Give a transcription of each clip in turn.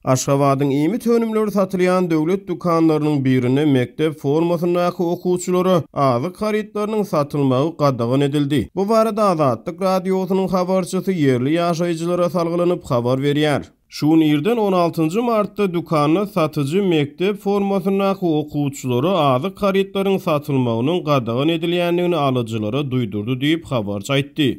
Aşgabatyň imi tönümleri satylýan döwlet dukanlarynyň birine mektep formasyndaky okuwçylary azyk haritlarynyň satylmagy gadagyn edildi. Bu barada Azatlyk radiosynyň habarçysy yerli ýaşaýjylara salgylanyp habar berýär. Şuň ýerden 16 martda dukanyna satyjy mektep formasyndaky okuwçylary azyk haritlarynyň satylmagynyň gadagyn edilýändigini alyjylara duýdurdy diýip habarçy aýtdy.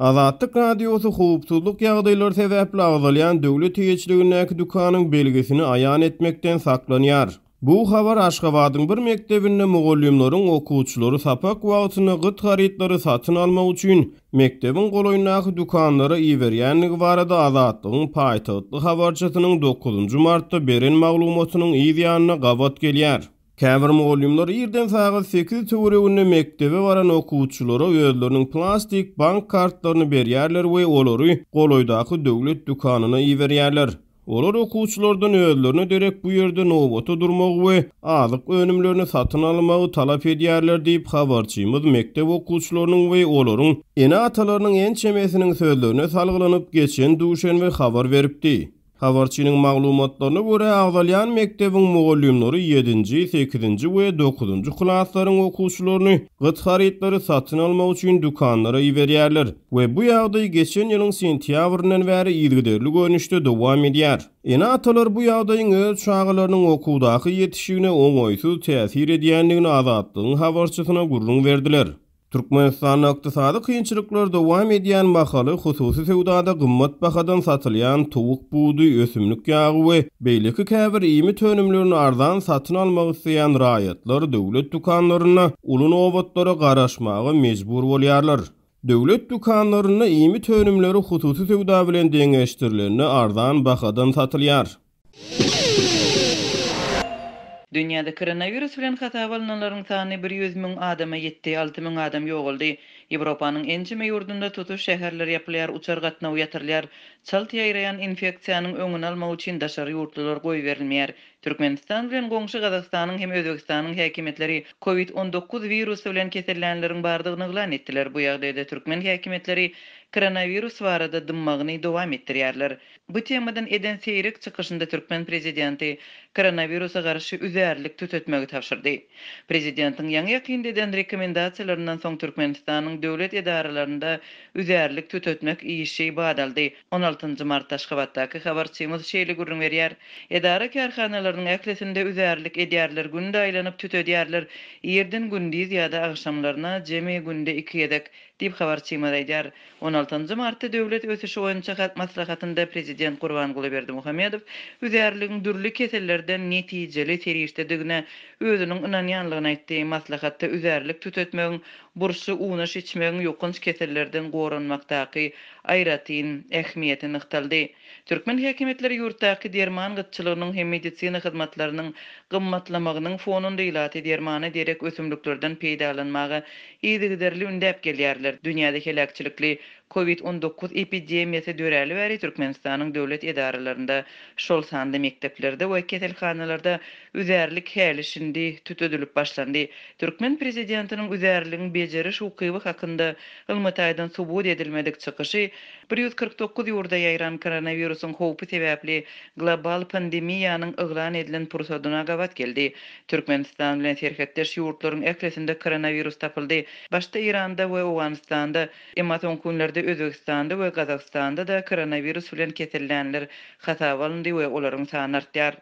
Azatlyk radiosu howpsuzlyk ýagdaýlary sebäpli agdalýan döwlet ýeçiligindäki dukanyň belgisini aýan etmekden saklanýar. Bu habar Aşgabatyň bir mektebinde mugallimlaryň okuwçylary sapak wagtyna gyt haritlary satyn almak üçin mektebin goloýundaky dukanlara iýerýänligi barada Azatlygyň paýtagtly habarçysynyň 9 martda beren maglumatynyň ýa-ýanyna gabat gelýär. Käbir mugallimler ýerden sagat 8 töwereginde mektebe baran okuwçylara özleriniň plastik bank kartlaryny berýärler we olary goloýdaky döwlet dukanyna iýerýärler. Olar okuwçylardan özlerini derek bu ýerde nowbata durmagy we azyk önümlerini satyn almagy talap edýärler diýip habarçymyz mektep okuwçylarynyň we olaryň ene atalarynyň en çemesiniň sözlerine salgylanyp geçen duşenbe habar beripdi. Habarçynyň maglumatlaryna görä agdalýan mektebiň mugallimleri 7-nji, 8-nji we 9-njy klaslaryň okuwçylaryny gyt haritlary satyn almak üçin dukanlara iýerýärler we bu ýagdaý geçen ýylyň sentýabryndan bäri ýygyderli görnüşde dowam edýär. Ene atalar bu ýagdaýyň öz çağalarynyň okuwdaky ýetişigine oňoýsuz täsir edýändigini Azatlygyň habarçysyna gurrun berdiler. Türkmenistan ykdysady kynçylyklar dowam edýän mahaly hususy sewdada gymmat bahadan satylýan towuk buğdy, ösümlik ýagy we beýleki käbir imi tönümlerini arzan satyn almak isleýän raýatlar döwlet dukanlaryna uly nowbatlara garaşmagy mejbur bolýarlar. Döwlet dukanlaryna imi tönümleri hususy sewda bilen deňeşdirilenini arzan bahadan satylýar. Dünyada koronavirus bilen hatap alynanlaryň sany 100.000 adama ýetdi, 6.000 adam ýogaldy. Ýewropanyň enjime ýurdunda tutuş şäherler ýapylýar, uçar gatnaw ýatyrylýar. Çalt ýaýraýan infeksiýanyň öňüni almak üçin daşary ýurtlar goý berilmeýär. Türkmenistan bilen goňşy Gazakstanyň hem Özbekistanyň häkimetleri COVID-19 wirusy bilen kesellänleriň bardygyny elan etdiler. Bu ýagdaýda türkmen häkimetleri koronavirus barada dymmagyny dowam etdirýärler. Bu temadan eden seýrek çykyşynda türkmen prezidenti koronavirusa garşy üzärlik tütetmegi tapşyrdy. Prezidentiň ýa-ni ýakyn eden rekomendasiýalaryndan soň Türkmenistanyň döwlet edaralaryna üzärlik tütetmek iýişi badaldy. 16 martda Aşgabatdaky habarçymyz şeýle gurrun berýär. Edara karhanalarynyň äklesinde üzärlik edýärler, günde aýlanyp tütetýärler. Ýerden gündüz ýa-da agşamlaryna jemi günde 2 ýedek diýip habarçymyz aýdýar. 16 martda döwlet ösüşi boýunça maslahatynda prezident Gurbanguly Berdimuhammedow üzärligiň dürli kesellerden netijeli serişdedigine özüniň ynanýanlygyny aýtdy. Maslahatda üzärlik tütetmegiň burşy unaş içmegiň ýokynç kesellerden goranmakdaky aýratyn ähmiýetini ykdaldy. Türkmen häkimetleri ýurtdaky derman gytçylygynyň hem medisina hyzmatlarynyň gymmatlamagynyň fonunda ýylaty dermany derek ösümliklerden peýdalanmagy ýygyderli ündäp gelýärler. Dünýäde helakçylykly COVID-19 epidemiýasy döräli bäri Türkmenistanyň döwlet edaralarynda şol sanda mekteplerde we keselhanalarda üzärlik häli şindi tütedilip başlandy. Türkmen prezidentiniň üzärligiň bejeriş hukygy hakynda Ylmytaýdan subut edilmedik çykyşy 149 ýurda ýaýran koronavirusyň howpy sebäpli global pandemiýanyň elan edilen pursadyna gabat geldi. Türkmenistan bilen serhetdeş ýurtlaryň äklesinde koronavirus tapyldy. Başda Iranda we Owganistanda, emma soňky günlerde Özbekistanda we Gazakstanda da koronavirus bilen kesellänler hatap alındy we olaryň sany artýar.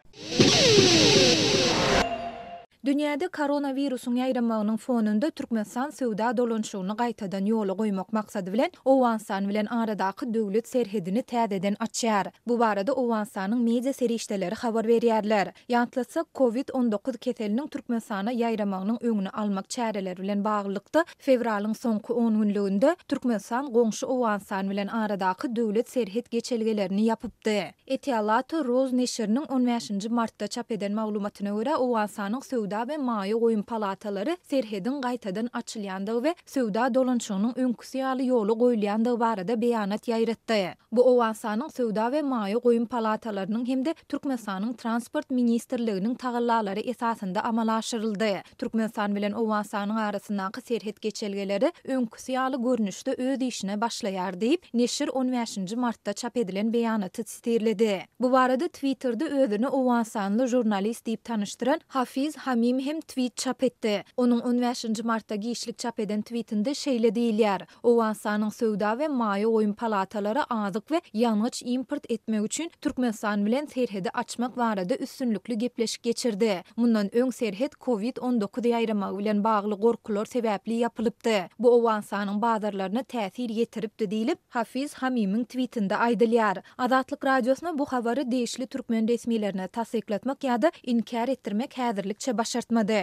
Dünýäde koronavirusyň ýaýranmagynyň fonunda Türkmenistan sewda dolanşygyny gaýtadan ýola goýmak maksady bilen Owganistan bilen aradaky döwlet serhedini täzeden açýar. Bu barada Owganistanyň media serişdeleri habar berýärler. Ýantlasak COVID-19 keseliniň Türkmenistana ýaýranmagynyň öňüni almak çäreleri bilen baglykda fevralyň soňky 10 günlüğünde Türkmenistan goňşy Owganistan bilen aradaky döwlet serhet geçelgelerini ýapypdy. Etialat Roz neşriniň 15 martda çap eden maglumatyna görä Owganistanyň sewda Söwda we Maýa goýun palatalary serhedin gaýtadan açylýandygy we söwda dolanşygynyň öňküsi ýaly ýoly goýulýandygy barada beýanat ýaýratdy. Bu Owansanyň Söwda we Maýa goýun palatalarynyň hemde Türkmenistanyň transport ministrliginiň tagallary esasynda amala aşyryldy. Türkmenistan bilen Owansanyň arasyndaky serhet geçelgeleri öňküsi ýaly görnüşde öz işine başlaýar diýip Neşir 15-nji martda çap edilen beýanaty çysterledi. Bu barada Twitter'da özüni Owansanly jurnalist diýip tanıştyran Hafiz Hamim hem tweet çap etdi. Onuň 15-nji martda gişlik çap eden tweetinde şeýle diýilýär: Owansanyň Söwda we Maýa goýun palatalary azyk we ýanyç import etmek üçin Türkmenistan bilen serhedi açmak barada üstünlükli gepleşik geçirdi. Mundan öň serhet COVID-19 ýaýramagy bilen bagly gorkular sebäpli ýapylypdy. Bu Owansanyň bazarlaryna täsir ýetiripdi diýilip Hafiz Hamimiň tweetinde aýdylýar. Azatlyk radiosyna bu habary deýişli türkmen resmilerine tasdiklatmak ýa-da inkar etdirmek häzirlikçe başartmady.